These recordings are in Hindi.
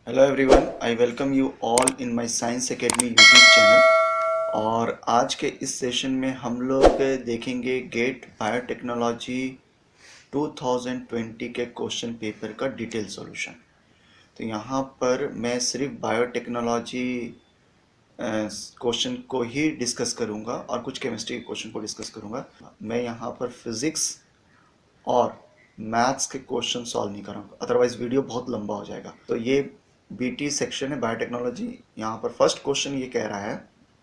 Hello everyone, I welcome you all in my science academy YouTube channel. और आज के इस सेशन में हम लोग देखेंगे गेट बायोटेक्नोलॉजी 2020 के क्वेश्चन पेपर का डिटेल सॉल्यूशन। तो यहाँ पर मैं सिर्फ बायोटेक्नोलॉजी क्वेश्चन को ही डिस्कस करूँगा और कुछ केमिस्ट्री के क्वेश्चन को डिस्कस करूँगा। मैं यहाँ पर फिज़िक्स और मैथ्स के क्वेश्चन सॉल्व नहीं करूँगा, अदरवाइज वीडियो बहुत लंबा हो जाएगा। तो ये बीटी सेक्शन है बायोटेक्नोलॉजी। यहाँ पर फर्स्ट क्वेश्चन ये कह रहा है,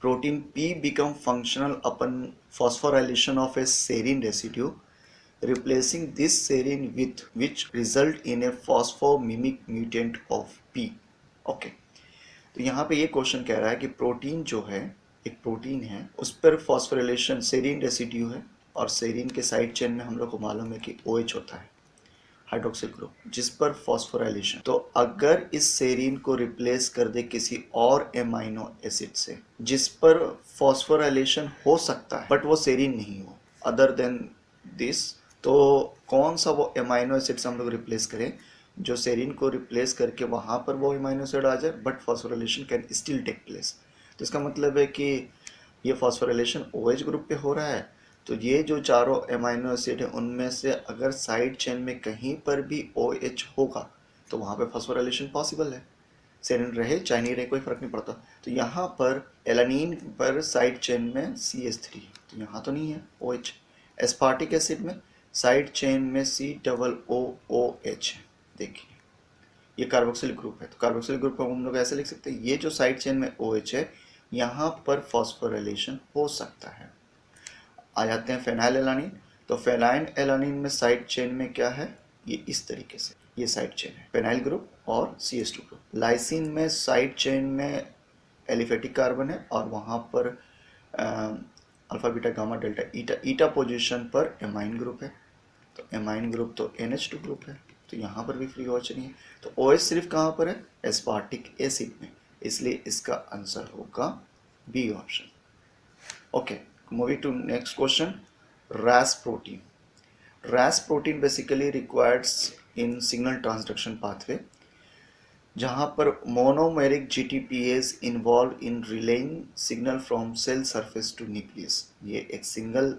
protein P become functional upon phosphorylation of a serine residue replacing this serine with which result in a phosphomimic mutant of P. Okay, तो यहाँ पे ये क्वेश्चन कह रहा है कि प्रोटीन जो है, एक प्रोटीन है, उस पर फॉस्फोरिलेशन सेरीन रेसिड्यू है और सेरीन के साइड चेन में हम लोग को मालूम है कि OH होता है, हाइड्रोक्सिल ग्रुप, जिस पर फॉस्फोराइलेशन। तो अगर इस सेरीन को रिप्लेस कर दे किसी और एमाइनो एसिड से जिस पर फॉस्फोराइलेशन हो सकता है बट वो सेरीन नहीं हो, अदर देन दिस, तो कौन सा वो एमाइनो एसिड से हम लोग रिप्लेस करें जो सेरीन को रिप्लेस करके वहाँ पर वो एमाइनो एसिड आ जाए but phosphorylation can still take place. तो इसका मतलब है कि ये फॉस्फोराइलेशन OH ग्रुप पे हो रहा है, तो ये जो चारों एमाइनो एसिड है उनमें से अगर साइड चेन में कहीं पर भी OH होगा तो वहाँ पे फॉस्फोराइलेशन पॉसिबल है। सेरीन रहे चाहे नहीं रहे कोई फर्क नहीं पड़ता। तो यहाँ पर एलानीन पर साइड चेन में CH3, तो यहाँ तो नहीं है OH। एस्पार्टिक एसिड में साइड चेन में COOH है। देखिए ये कार्बोक्सिल ग्रुप है, तो कार्बोक्सिल ग्रुप को हम लोग ऐसे लिख सकते हैं, ये जो साइड चेन में OH है यहाँ पर फॉस्फोराइलेशन हो सकता है। आ जाते हैं फेनाइल एलानीन। तो फेनाइल एलानीन में साइड चेन में क्या है, ये इस तरीके से, ये साइड चेन है, फेनाइल ग्रुप और CH2 ग्रुप। लाइसिन में साइड चेन में एलिफेटिक कार्बन है और वहाँ पर अल्फा बीटा गामा डेल्टा ईटा, ईटा पोजीशन पर एमाइन ग्रुप है। तो एमाइन ग्रुप तो NH2 ग्रुप है, तो यहाँ पर भी फ्री OH नहीं है। तो OH सिर्फ कहाँ पर है, एस्पार्टिक एसिड में, इसलिए इसका आंसर होगा b option. Okay, moving to next question, RAS protein. RAS protein basically requires in signal transduction pathway, जहाँ पर monomeric GTPase involve in relaying signal from cell surface to nucleus. ये एक सिंगल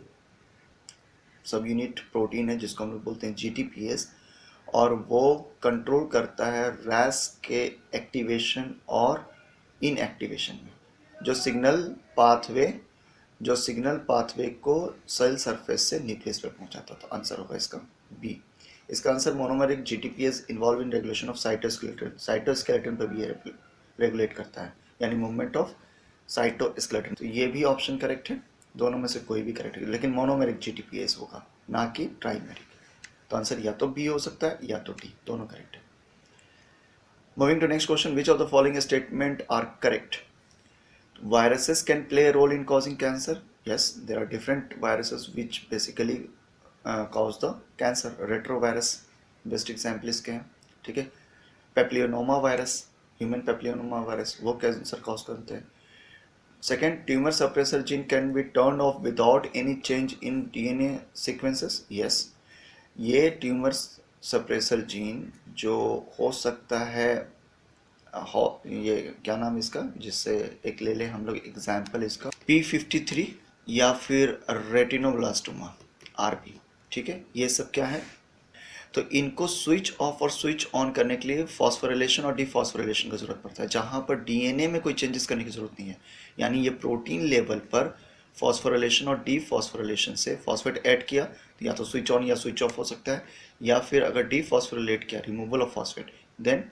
सब यूनिट प्रोटीन है जिसको हम लोग बोलते हैं GTPase, और वो कंट्रोल करता है RAS के एक्टिवेशन और इनएक्टिवेशन में, जो सिग्नल पाथवे को सेल सरफेस से न्यूक्लियस पे पहुंचाता। तो आंसर होगा इसका बी। इसका answer monomeric GTPase involve in regulation of cytoskeleton पर भी ये रेगुलेट करता है, यानी मूवमेंट ऑफ साइटोस्केलेटन। तो ये भी ऑप्शन करेक्ट है, दोनों में से कोई भी करेक्ट है, लेकिन मोनोमेरिक GTPase होगा, ना कि ट्राइमेरिक। तो आंसर या तो बी हो सकता है या तो डी, दोनों करेक्ट है। Moving to next question, which of the following statement are correct? Viruses can play a role in causing cancer. Yes, there are different viruses which basically cause the cancer. Retrovirus best example इसके हैं, ठीक है। पेप्लियोनोमा वायरस, ह्यूमन पेप्लियोनोमा वायरस, वो कैंसर कॉज करते हैं। Second, tumour suppressor gene can be turn off without any change in DNA sequences. Yes, ये ट्यूमर सप्रेसर जीन जो हो सकता है, ये क्या नाम इसका, जिससे एक ले ले हम लोग एग्जाम्पल इसका, P53 या फिर रेटिनोब्लास्टोमा RP, ठीक है। ये सब क्या है, तो इनको स्विच ऑफ और स्विच ऑन करने के लिए फॉस्फोरिलेशन और डिफॉस्फोरिलेशन की जरूरत पड़ता है, जहां पर DNA में कोई चेंजेस करने की जरूरत नहीं है। यानी ये प्रोटीन लेवल पर फॉस्फोरिलेशन और डिफॉस्फोरिलेशन से फॉस्फेट ऐड किया तो या तो स्विच ऑन या स्विच ऑफ हो सकता है, या फिर अगर डिफॉस्फोरिलेट किया, removal of phosphate, then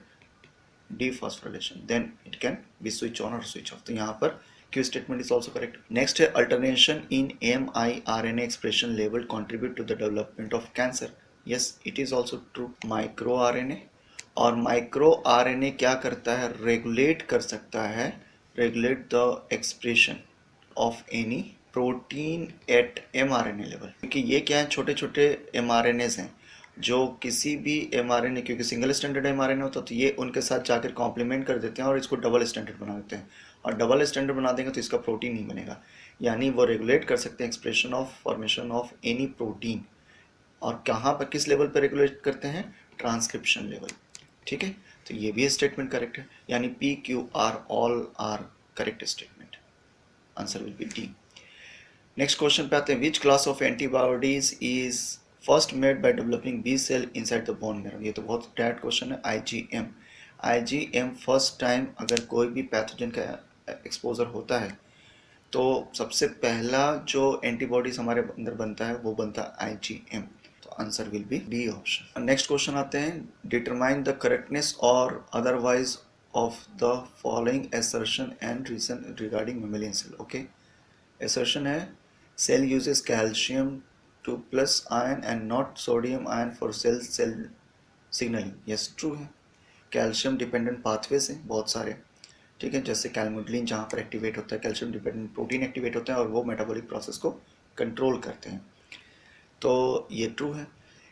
dephosphorylation, then it can be switch on or switch off। तो यहाँ पर Q statement is also correct। Next है, alternation in mRNA expression level contribute to the development of cancer। Yes, it is also true। Micro RNA, और माइक्रो RNA क्या करता है, रेगुलेट कर सकता है, regulate the expression of any protein at mRNA level, क्योंकि ये क्या है, छोटे छोटे mRNAs हैं जो किसी भी mRNA, क्योंकि सिंगल स्टैंडर्ड mRNA होता है तो ये उनके साथ जाकर कॉम्प्लीमेंट कर देते हैं और इसको डबल स्टैंडर्ड बना देते हैं, और डबल स्टैंडर्ड बना देंगे तो इसका प्रोटीन नहीं बनेगा। यानी वो रेगुलेट कर सकते हैं expression of formation of any protein, और कहाँ पर किस लेवल पर रेगुलेट करते हैं, ट्रांसक्रिप्शन लेवल, ठीक है। तो तो ये भी स्टेटमेंट करेक्ट है, यानी p q r all are correct statement. Answer will be d. Next question पे आते हैं, which class of antibodies is first made by developing b cell inside the bone marrow. ये तो बहुत डायरेक्ट क्वेश्चन है। आईजीएम, आईजीएम फर्स्ट टाइम अगर कोई भी पैथोजन का एक्सपोजर होता है तो सबसे पहला जो एंटीबॉडीज हमारे अंदर बनता है वो बनता है आईजीएम। तो answer will be d option. Next question आते हैं, डिटरमाइन द करेक्टनेस और otherwise of the following assertion and reason regarding mammalian cell. Okay, assertion है cell uses calcium to plus ion and not sodium ion for cell signaling। yes true है। कैल्शियम डिपेंडेंट पाथवेज हैं बहुत सारे, ठीक है, जैसे कैलमुडलिन जहाँ पर एक्टिवेट होता है, कैल्शियम डिपेंडेंट प्रोटीन एक्टिवेट होते हैं और वो मेटाबॉलिक प्रोसेस को कंट्रोल करते हैं, तो ये ट्रू है।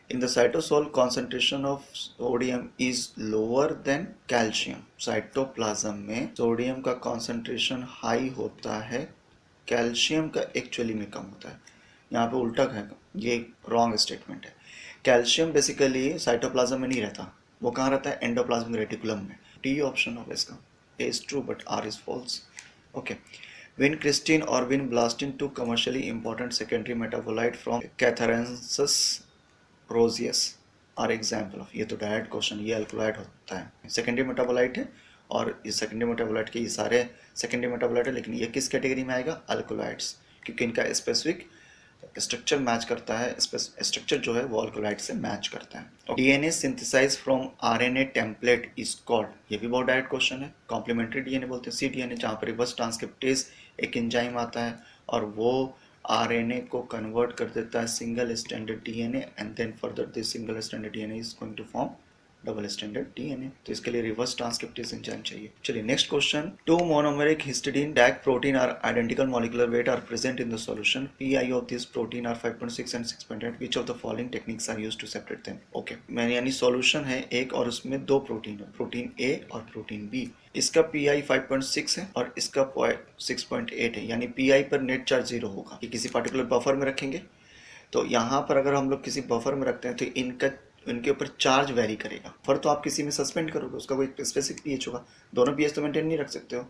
In the cytosol concentration of sodium is lower than calcium. Cytoplasm में सोडियम का कॉन्सेंट्रेशन हाई होता है, कैल्शियम का एक्चुअली में कम होता है। यहाँ पे उल्टा है, ये रॉन्ग स्टेटमेंट है। कैल्शियम बेसिकली साइटोप्लाज्म में नहीं रहता, वो कहाँ रहता है, एंडोप्लाज्मिक रेटिकुलम में। डी ऑप्शन होगा इसका। A is true but R is false. Okay, vincristine और vinblastine two commercially important secondary metabolite from Catharanthus roseus are example of. ये तो डायरेक्ट क्वेश्चन, ये अल्कोलाइड होता है, सेकेंडरी मेटाबोलाइट है और इस सेकेंडरी मेटाबोलाइट के ये सारे सेकेंडरी मेटाबोलाइट है, लेकिन ये किस कैटेगरी में आएगा, अल्कोलाइड्स, क्योंकि इनका स्पेसिफिक स्ट्रक्चर मैच करता है, स्ट्रक्चर जो है वो अल्कोलाइड से मैच करता है। DNA synthesise from RNA template is called. ये भी बहुत डायरेक्ट क्वेश्चन है, कॉम्प्लीमेंट्री डीएनए बोलते हैं, सी डीएनए, जहाँ पर रिवर्स ट्रांसक्रिप्टेज एक एंजाइम आता है और वो आरएनए को कन्वर्ट कर देता है single standard DNA and then further this single standard DNA is going to form double standard DNA. तो इसके लिए रिवर्स ट्रांसक्रिप्टेज एंजाइम चाहिए। चलिए next question, two monomeric histidine tag protein are identical molecular weight are present in the solution, pI of this protein are 5.6 and 6.8, which of the following techniques are used to separate them. Okay, मैंने यानी सॉल्यूशन है एक और उसमें दो प्रोटीन है, प्रोटीन ए और प्रोटीन बी। इसका पीआई 5.6 है और इसका 6.8 है, यानी पीआई पर नेट चार्ज 0 होगा। ये किसी पर्टिकुलर बफर में रखेंगे, तो यहाँ पर अगर हम लोग किसी बफर में रखते हैं तो इनके ऊपर चार्ज वेरी करेगा। बफर तो आप किसी में सस्पेंड करोगे, उसका कोई स्पेसिफिक पीएच होगा, दोनों पीएच तो मेंटेन नहीं रख सकते हो,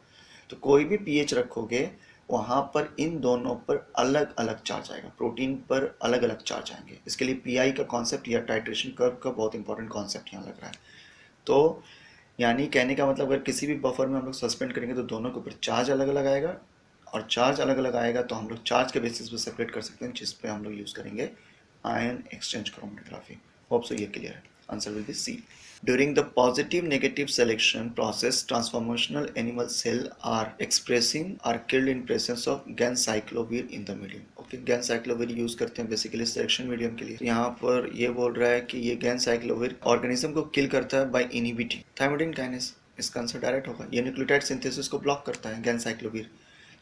तो कोई भी पीएच रखोगे वहाँ पर इन दोनों पर अलग अलग चार्ज आएगा, प्रोटीन पर अलग अलग चार्ज आएंगे। इसके लिए पीआई का कॉन्सेप्ट या टाइट्रेशन कर्व का बहुत इंपॉर्टेंट कॉन्सेप्ट यहाँ लग रहा है। तो यानी कहने का मतलब, अगर किसी भी बफर में हम लोग सस्पेंड करेंगे तो दोनों के ऊपर चार्ज अलग अलग आएगा, और चार्ज अलग अलग आएगा तो हम लोग चार्ज के बेसिस पे सेपरेट कर सकते हैं, जिस पे हम लोग यूज़ करेंगे ion exchange chromatography. Hope so ये क्लियर है। Answer will be c. During the positive negative selection process, transformational animal cell are killed in presence of ganciclovir in the medium. Okay, ganciclovir use करते हैं बेसिकली सिलेक्शन मीडियम के लिए। तो यहाँ पर ये बोल रहा है कि ये ganciclovir ऑर्गेनिज्म को किल करता है बाय इनहिबिटिंग थायमिडिन काइनेस। इसका आंसर डायरेक्ट होगा। ये न्यूक्लियोटाइड सिंथेसिस को ब्लॉक करता है ganciclovir,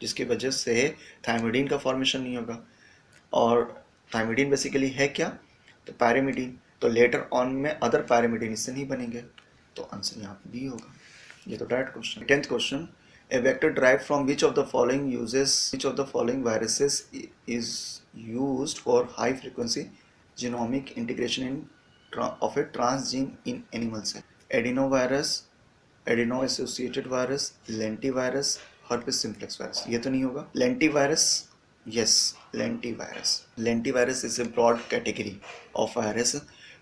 जिसकी वजह से थायमिडिन का फॉर्मेशन नहीं होगा। और थायमिडिन बेसिकली है क्या, तो पैरामिडिन, तो लेटर ऑन में अदर पैरामिडिन इससे नहीं बनेंगे, तो आंसर यहाँ पे बी होगा। ये तो direct question. 10th question, a vector derived from which of the following viruses is used for high frequency genomic integration in of a transgene in animal cell. Adenovirus, adeno associated virus, lentivirus, herpes simplex virus. ये तो नहीं होगा। लेंटिवायरस, yes, lentivirus is a broad category of virus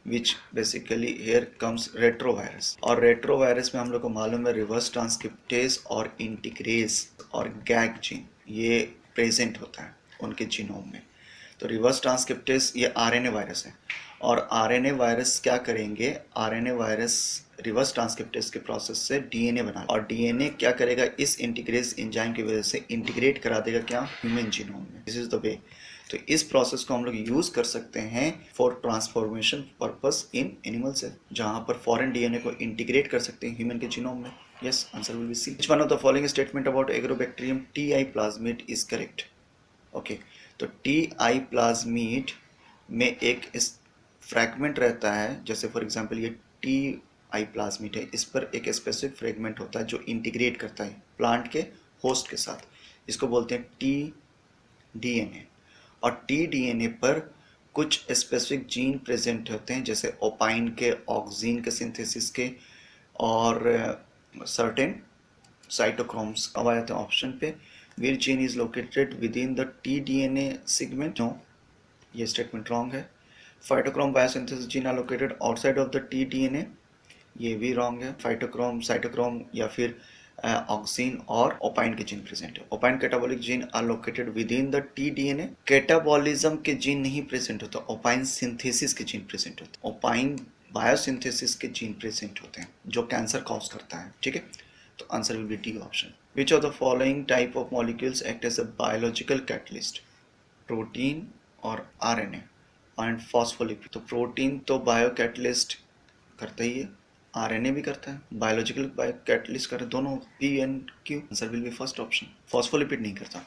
which basically here comes retrovirus, और retrovirus में हम लोग को मालूम है रिवर्स ट्रांसक्रिप्टेज और इंटीग्रेज और गैग जीन ये प्रेजेंट होता है उनके जीनोम में। तो रिवर्स ट्रांसक्रिप्टेज ये आरएनए वायरस है, और आरएनए वायरस क्या करेंगे, आरएनए वायरस रिवर्स ट्रांसक्रिप्टेज के प्रोसेस से डीएनए बना, और डीएनए क्या करेगा, इस इंटीग्रेज एंजाइम की वजह से इंटीग्रेट करा देगा क्या, ह्यूमन जीनोम में। This is the way. तो इस प्रोसेस को हम लोग यूज कर सकते हैं for transformation purpose in animal cell, जहां पर फॉरेन डीएनए को इंटीग्रेट कर सकते हैं ह्यूमन के जीनोम में। Yes, answer will be c. Which one of the following statement about agrobacterium Ti plasmid is correct. Okay, तो टीआई प्लाज्मिड में एक फ्रैगमेंट रहता है, जैसे फॉर एग्जांपल ये टी आई प्लाज्मिड है, इस पर एक स्पेसिफिक फ्रेगमेंट होता है जो इंटीग्रेट करता है प्लांट के होस्ट के साथ, इसको बोलते हैं टी डीएनए। और टी डीएनए पर कुछ स्पेसिफिक जीन प्रेजेंट होते हैं, जैसे ओपाइन के, ऑक्सीन के सिंथेसिस के, और सर्टेन साइटोक्रोम्स। अब आ जाते हैं ऑप्शन पे, which gene is located within the tDNA segment. No, ये स्टेटमेंट रॉन्ग है। Phytochrome biosynthesis gene are located outside of the tDNA, ये भी रॉन्ग है। फाइटोक्रोम, साइटोक्रोम या फिर ऑक्सीन और ओपाइन के जीन प्रेजेंट है। Opine catabolic gene are located within the tDNA। Catabolism के जीन नहीं प्रेजेंट होता, ओपाइन सिंथेसिस के जीन प्रेजेंट होते हैं। ओपाइन बायोसिंथेसिस के जीन प्रेजेंट होते हैं जो कैंसर कॉज करता है, ठीक है। तो answer will be d option. Which of the following type of molecules act as a biological catalyst? Protein और आरएनए एंड फॉस्फोलिपिड। तो प्रोटीन तो बायो कैटलिस्ट करता ही है, आरएनए भी करता है, बायोलॉजिकल बायो कैटलिस्ट करता है, दोनों p and q. Answer will be first option. Phospholipid नहीं करता।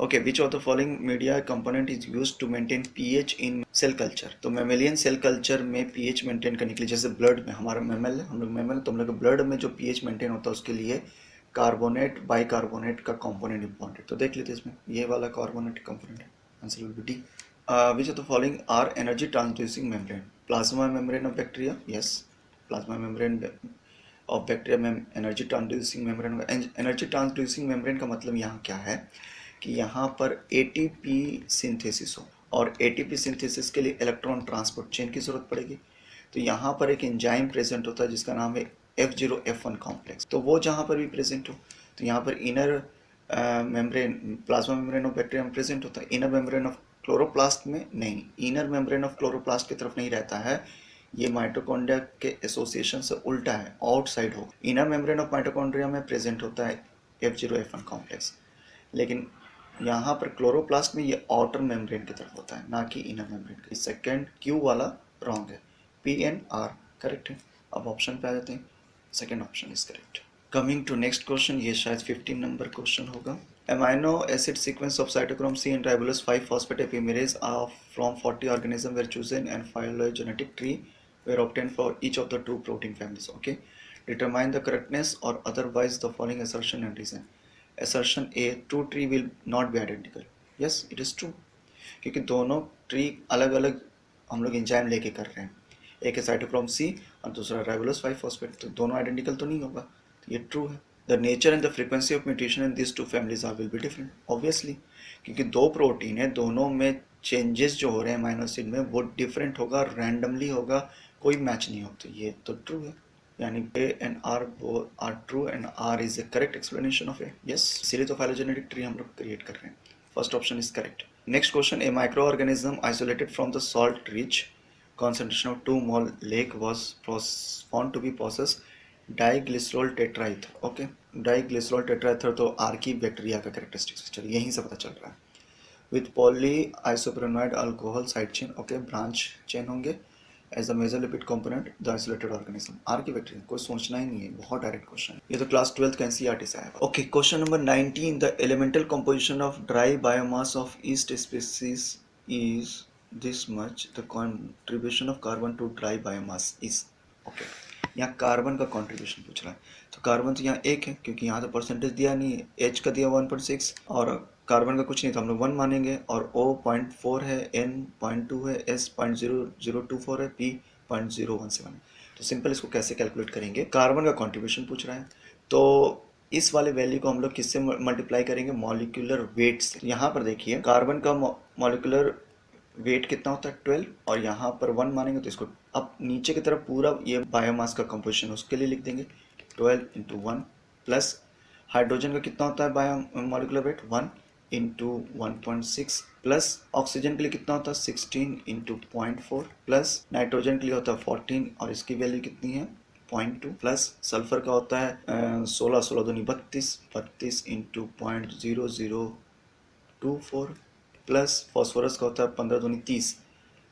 Okay, which of the following media component is used to maintain pH in cell culture? तो मेमेलियन सेल कल्चर में पीएच मेंटेन करने के लिए, जैसे ब्लड में हमारा मेमल है, हम लोग मेमल, तो हम लोग ब्लड में जो पीएच मेंटेन होता है उसके लिए कार्बोनेट बाइकार्बोनेट का कंपोनेंट इंपॉर्टेंट। तो देख लेते हैं इसमें, ये वाला कार्बोनेट कंपोनेंट है। Answer will be D. Which of the following are energy transducing membrane? Plasma membrane of bacteria, yes. Plasma membrane of bacteria में एनर्जी ट्रांसड्यूसिंग मेम्ब्रेन होगा। एनर्जी ट्रांसड्यूसिंग मेम्ब्रेन का मतलब यहाँ क्या है कि यहाँ पर एटीपी सिंथेसिस हो, और एटीपी सिंथेसिस के लिए इलेक्ट्रॉन ट्रांसपोर्ट चेन की जरूरत पड़ेगी। तो यहाँ पर एक एंजाइम प्रेजेंट होता है जिसका नाम है F0F1 कॉम्प्लेक्स। तो वो जहाँ पर भी प्रेजेंट हो, तो यहाँ पर inner membrane, plasma membrane of bacteria में प्रेजेंट होता है। इनर मेम्ब्रेन ऑफ क्लोरोप्लास्ट में नहीं, इनर मेम्ब्रेन ऑफ क्लोरोप्लास्ट की तरफ नहीं रहता है, ये माइटोकॉन्ड्रिया के एसोसिएशन से उल्टा है, आउटसाइड हो। इनर मेम्ब्रेन ऑफ माइटोकॉन्ड्रिया में प्रेजेंट होता है F0F1 कॉम्प्लेक्स, लेकिन यहाँ पर क्लोरोप्लास्ट में ये आउटर मेम्ब्रेन की तरफ होता है, ना कि इनर मेम्ब्रेन की। सेकंड क्यू वाला रॉन्ग है, पी एन आर करेक्ट है। अब ऑप्शन पे आ जाते हैं, second option is correct. Coming to next question, ये शायद 15 नंबर क्वेश्चन होगा। Amino acid sequence of cytochrome C and ribulose 5-phosphate epimerase from 40 organisms were chosen and phylogenetic tree were obtained for each of the two protein families. Okay, determine the correctness or otherwise the following assertion and reason. Assertion A, two tree will not be identical. Yes, it is true, क्योंकि दोनों ट्री अलग अलग हम लोग एंजाइम लेके कर रहे हैं। एक है साइटोक्रोम सी और दूसरा राइबोलोस 5-फॉस्फेट, तो दोनों आइडेंटिकल तो नहीं होगा, तो ये ट्रू है। The nature and the frequency of mutation in this two families are will be different, obviously, क्योंकि दो प्रोटीन है, दोनों में चेंजेस जो हो रहे हैं अमीनो एसिड में वो डिफरेंट होगा, रैंडमली होगा, कोई मैच नहीं होता, ये तो ट्रू है। यानी A and R both are true and R is a correct explanation of A. Yes, इसीलिए तो phylogenetic tree हम लोग क्रिएट कर रहे हैं। First option is correct. Next question, a microorganism isolated from the salt rich concentration of 2 mol lake was found to be possess diglycerol tetraether. Okay, diglycerol tetraether तो आर की बैक्टीरिया का कैरेक्टरिस्टिक्स, चलिए यहीं से पता चल रहा है। With poly isoprenoid alcohol side chain, okay, branch chain होंगे as a major lipid component the isolated organism. Archaebacteria, कोई सोचना ही नहीं है, बहुत डायरेक्ट क्वेश्चन, ये तो क्लास 12th का एनसीईआरटी से आया। Okay, question number 19, the elemental composition of dry biomass of yeast species is this much, the contribution of carbon to dry biomass is. Okay, यहाँ कार्बन का कंट्रीब्यूशन पूछ रहा है, तो कार्बन तो यहाँ एक है क्योंकि यहाँ तो परसेंटेज दिया नहीं है, एच का दिया 1.6 और कार्बन का कुछ नहीं, तो हम लोग 1 मानेंगे, और O 0.4 है, N 0.2 है, S 0.0024 है, P 0.017 है। तो सिंपल इसको कैसे कैलकुलेट करेंगे, कार्बन का कॉन्ट्रीब्यूशन पूछ रहा है, तो इस वाले वैल्यू को हम लोग किससे मल्टीप्लाई करेंगे, मॉलिक्यूलर वेट से। यहाँ पर देखिए कार्बन का मॉलिक्यूलर वेट कितना होता है 12, और यहाँ पर 1 मानेंगे, तो इसको अब नीचे की तरफ पूरा ये बायोमास का कंपोजिशन उसके लिए लिख देंगे 12 × 1 प्लस हाइड्रोजन का कितना होता है bio molecular weight 1 × 1.6 plus oxygen के लिए कितना होता है 16 × 0.4 प्लस नाइट्रोजन के लिए होता है 14 और इसकी वैल्यू कितनी है 0.2 प्लस सल्फर का होता है 16 16 दूनी 32 32 × 0.0024 प्लस फॉस्फोरस का होता है 15 दूनी 30,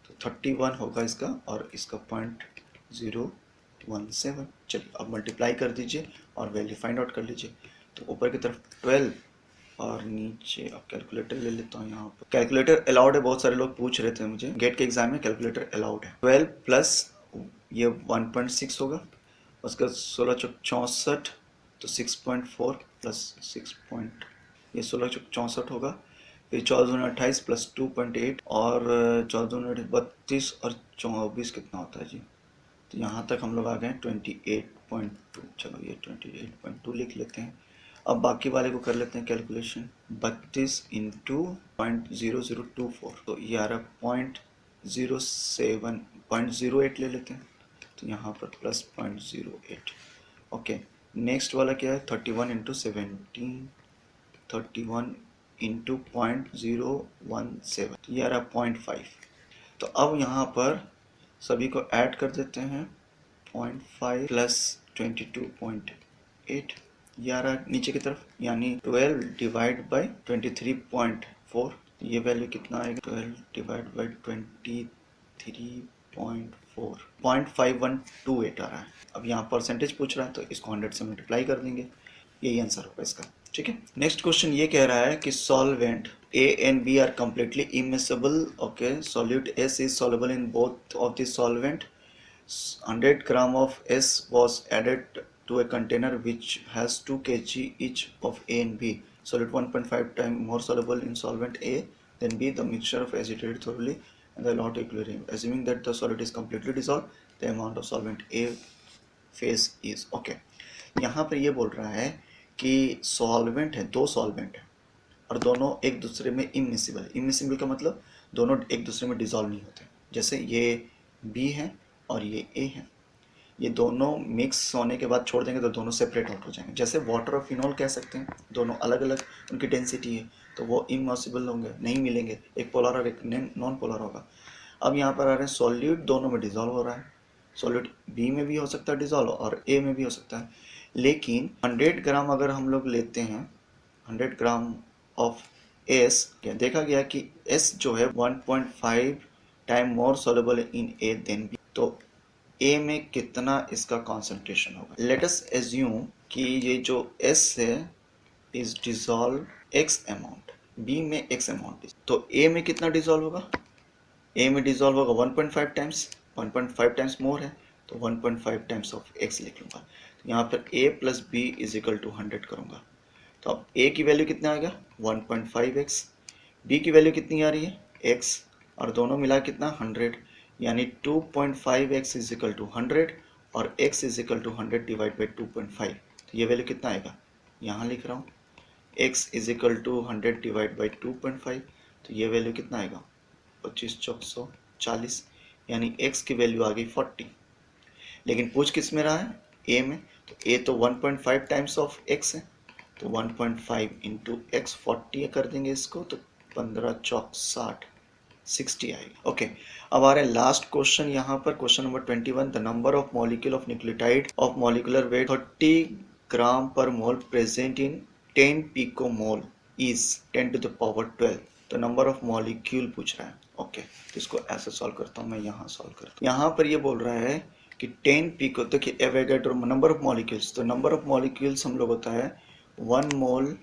तो 31 होगा इसका, और इसका 0.017। चलिए अब मल्टीप्लाई कर दीजिए और वैल्यू फाइंड आउट कर लीजिए। तो ऊपर की तरफ 12 और नीचे, अब कैलकुलेटर ले लेता हूँ। यहाँ पर कैलकुलेटर अलाउड है, बहुत सारे लोग पूछ रहे थे मुझे गेट के एग्जाम में, कैलकुलेटर अलाउड है। 12 प्लस ये 1.6 होगा, उसका 16 चौक 64, तो 6.4 प्लस 6 पॉइंट, ये 16 चौक 64 होगा, फिर 14 प्लस 2.8 और 14 32 और 24 कितना होता है जी तो यहाँ तक हम लोग आ गए 28.2। चलो ये 28.2 लिख लेते हैं। अब बाकी वाले को कर लेते हैं कैलकुलेशन। 32 इंटू 0.0024, तो ये आ रहा 0.08 ले लेते हैं। तो यहाँ पर प्लस 0.08। ओके, नेक्स्ट वाला क्या है? 31 इंटू 17, 31 इंटू 0.017, तो ये आ रहा 0.5। तो अब यहाँ पर सभी को ऐड कर देते हैं। 0.5 प्लस 22.8, ये आ रहा है नीचे की तरफ, यानी 12 डिवाइड बाई 23.4। ये वैल्यू कितना आएगा? 12 डिवाइड बाई 23.4, 0.5128 आ रहा है। अब यहाँ परसेंटेज पूछ रहा है तो इसको 100 से मल्टीप्लाई कर देंगे, यही आंसर होगा इसका। ठीक है, नेक्स्ट क्वेश्चन ये कह रहा है कि solvent A and B are completely immiscible. Okay, solute S is soluble in both of the solvent. 100 gram of S was added to a container which has 2 kg each of A and B. Solute 1.5 times more soluble in solvent A than B. The mixture of agitated thoroughly and the allowed equilibrium. Assuming that the solute is completely dissolved, the amount of solvent A phase is okay. यहाँ पर ये बोल रहा है कि सॉल्वेंट है, दो सॉल्वेंट है और दोनों एक दूसरे में इमिसिबल। इमिसिबल का मतलब दोनों एक दूसरे में डिजॉल्व नहीं होते। जैसे ये बी है और ये ए है, ये दोनों मिक्स होने के बाद छोड़ देंगे तो दोनों सेपरेट आउट हो जाएंगे। जैसे वाटर और फिनॉल कह सकते हैं, दोनों अलग अलग उनकी डेंसिटी है तो वो इम्पॉसिबल होंगे, नहीं मिलेंगे, एक पोलर और एक नॉन पोलर होगा। अब यहाँ पर आ रहे हैं सॉल्यूट दोनों में डिजॉल्व हो रहा है। सॉल्यूट बी में भी हो सकता है डिजॉल्व और ए में भी हो सकता है, लेकिन 100 ग्राम अगर हम लोग लेते हैं, 100 ग्राम ऑफ एस, देखा गया कि एस जो है 1.5 time more soluble in a than b. तो ए में कितना इसका कॉन्सेंट्रेशन होगा? लेट अस एज्यूम कि ये जो एस है is dissolve x amount, b में एक्स अमाउंट, तो ए में कितना डिजॉल्व होगा? ए में डिजॉल्व होगा 1.5 टाइम्स, 1.5 टाइम्स मोर है तो 1.5 टाइम्स ऑफ एक्स लिख लूँगा। तो यहाँ पर a plus b is equal to 100 करूँगा। तो अब a की वैल्यू कितना आ गया? 1.5x, b की वैल्यू कितनी आ रही है? x, और दोनों मिला कितना? 100, यानी 2.5x इज इक्वल टू 100 और x is equal to 100 divide by 2.5। तो ये वैल्यू कितना आएगा? यहाँ लिख रहा हूँ x is equal to 100 divide by 2.5, तो ये वैल्यू कितना आएगा? 25 चौक 140, यानी x की वैल्यू आ गई 40। लेकिन पूछ किस में रहा है? a में, तो a तो 1.5 टाइम्स ऑफ x है, तो 1.5 इंटू एक्स 40 कर देंगे इसको, तो 15 चौक 60 आएगा। ओके, अब आ रहा है लास्ट क्वेश्चन यहाँ पर, question number 21। The number of molecule of nucleotide of molecular weight 30 gram per mole present in 10 picomole is 10 to the power 12। तो नंबर ऑफ मॉलिक्यूल पूछ रहा है। ओके, तो इसको ऐसे सॉल्व करता हूँ मैं, यहाँ सॉल्व करता हूँ। यहाँ पर ये बोल रहा है कि 10 पिको, तो कि एवोगाड्रो नंबर ऑफ मॉलिक्यूल्स, तो नंबर ऑफ मॉलिक्यूल्स हम लोग होता है 1 mole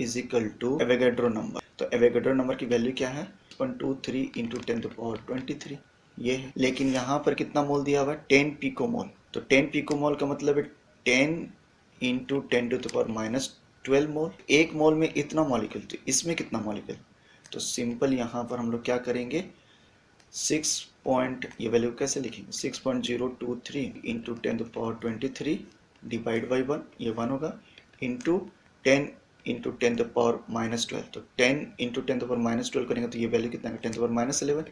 is equal to Avogadro number. तो एवोगाड्रो नंबर की वैल्यू क्या है? 123 इंटू 10 टू पावर 23 ये है। लेकिन यहाँ पर कितना मोल दिया हुआ है? 10 पिकोमोल। तो 10 पिकोमोल का मतलब है 10 into 10 to the power minus 12 mole. एक मोल में इतना मॉलिक्यूल, तो इसमें कितना मॉलिक्यूल? तो सिंपल यहाँ पर हम लोग क्या करेंगे, 6 पॉइंट, ये वैल्यू कैसे लिखेंगे? 6.023 into 10 to power 23 divide by 1, ये 1 होगा, into 10 into 10 to power minus 12। तो 10 इंटू 10 टू पावर माइनस 12 करेंगे तो ये वैल्यू कितना है? 10 टू पावर माइनस 11।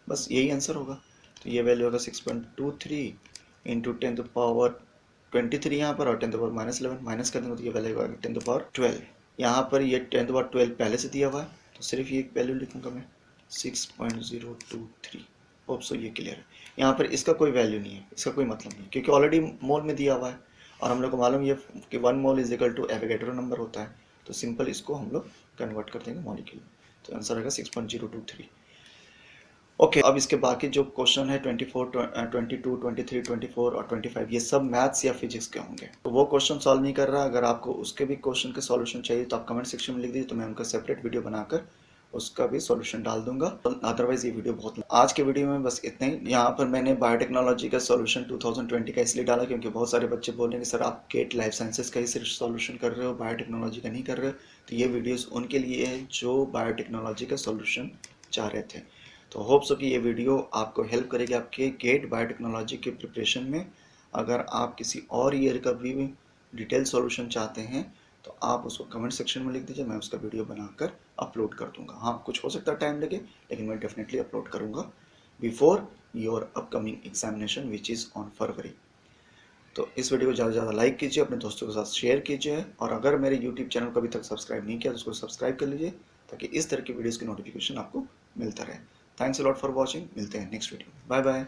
बस यही आंसर होगा। तो ये वैल्यू होगा 6.23 इंटू 10 टू पावर 23 यहाँ पर, और 10 टू पावर माइनस 11 माइनस कर देंगे तो ये वैल्यू होगा 10 टू पावर 12। यहाँ पर ये 10 टू पावर 12 पहले से दिया हुआ है, तो सिर्फ ये वैल्यू लिखूंगा मैं 6.023। होप सो ये क्लियर है। यहाँ पर इसका कोई वैल्यू नहीं है, इसका कोई मतलब नहीं, क्योंकि ऑलरेडी मोल में दिया हुआ है और हम लोग को मालूम ये कि 1 mole is equal to Avogadro number होता है। तो सिंपल इसको हम लोग कन्वर्ट कर देंगे मॉलिक्यूल, तो आंसर आएगा 6.023। ओके, अब इसके बाकी जो क्वेश्चन है 24, 22, 23, 24 और 25, ये सब मैथ्स या फिजिक्स के होंगे, तो वो क्वेश्चन सॉल्व नहीं कर रहा। अगर आपको उसके भी क्वेश्चन के सॉल्यूशन चाहिए तो आप कमेंट सेक्शन में लिख दीजिए, तो मैं उनका सेपरेट वीडियो बनाकर उसका भी सॉल्यूशन डाल दूंगा। अदरवाइज ये वीडियो बहुत, आज के वीडियो में बस इतना ही। यहाँ पर मैंने बायोटेक्नोलॉजी का सॉल्यूशन 2020 का इसलिए डाला क्योंकि बहुत सारे बच्चे बोल रहे हैं कि सर आप गेट लाइफ साइंसेस का ही सिर्फ सॉल्यूशन कर रहे हो, बायोटेक्नोलॉजी का नहीं कर रहे हो। तो ये वीडियोस उनके लिए है जो बायोटेक्नोलॉजी का सॉल्यूशन चाह रहे थे। तो होप सो कि ये वीडियो आपको हेल्प करेगी आपके गेट बायोटेक्नोलॉजी के प्रिपरेशन में। अगर आप किसी और ईयर का भी डिटेल सॉल्यूशन चाहते हैं तो आप उसको कमेंट सेक्शन में लिख दीजिए, मैं उसका वीडियो बनाकर अपलोड कर दूंगा। हाँ, कुछ हो सकता है टाइम लगे, लेकिन मैं डेफिनेटली अपलोड करूंगा before your upcoming examination which is on फरवरी। तो इस वीडियो को ज़्यादा से ज़्यादा लाइक कीजिए, अपने दोस्तों के साथ शेयर कीजिए, और अगर मेरे यूट्यूब चैनल को अभी तक सब्सक्राइब नहीं किया तो उसको सब्सक्राइब कर लीजिए, ताकि इस तरह की वीडियोज़ की नोटिफिकेशन आपको मिलता रहे। Thanks a lot for watching, मिलते हैं नेक्स्ट वीडियो, बाय बाय।